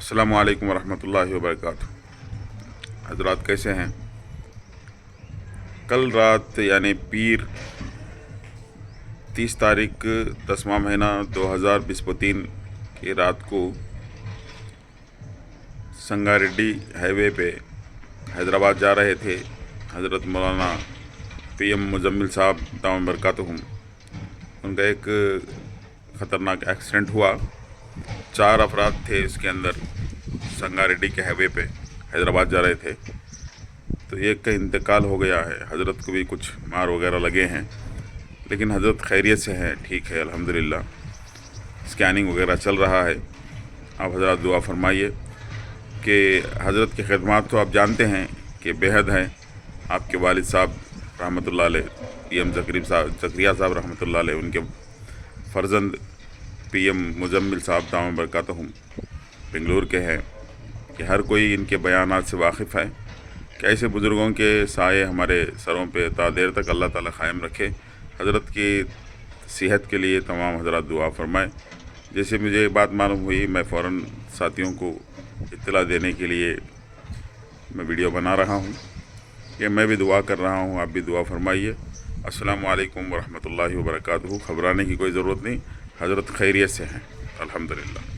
अस्सलामु अलैकुम वरहमतुल्लाहि वबरकातुहू। हज़रात कैसे हैं? कल रात यानी पीर 30 तारीख 10वां महीना 2023 की रात को संगारेड्डी हाईवे पे हैदराबाद जा रहे थे। हज़रत मौलाना PM मुजम्मिल साहब दाम बरकातुहुम, उनका एक ख़तरनाक एक्सीडेंट हुआ। 4 अफराद थे इसके अंदर, संगारेड्डी के हाईवे पे हैदराबाद जा रहे थे। तो एक का इंतकाल हो गया है। हज़रत को भी कुछ मार वगैरह लगे हैं, लेकिन हज़रत खैरियत से हैं, ठीक है अल्हम्दुलिल्लाह। स्कैनिंग वगैरह चल रहा है। आप हज़रत दुआ फरमाइए कि हज़रत की खिदमत तो आप जानते हैं कि बेहद हैं। आपके वालिद साहब रहमतुल्लाह अलैह PM ज़करिया साहब रहमतुल्लाह अलैह, उनके फ़र्जंद PM मुजम्मिल साहब दाम बरकातुहुम बेंगलुरु के हैं कि हर कोई इनके बयानात से वाकिफ़ है कि ऐसे बुज़ुर्गों के साए हमारे सरों पे ता देर तक अल्लाह ताला क़ायम रखे। हज़रत की सेहत के लिए तमाम हज़रात दुआ फरमाएँ। जैसे मुझे बात मालूम हुई, मैं फ़ौरन साथियों को इत्तला देने के लिए मैं वीडियो बना रहा हूँ कि मैं भी दुआ कर रहा हूँ, आप भी दुआ फरमाइए। अस्सलामु अलैकुम वरहमतुल्लाहि वबरकातुहू। घबराने की कोई ज़रूरत नहीं, हज़रत खैरियत से हैं अल्हम्दुलिल्लाह।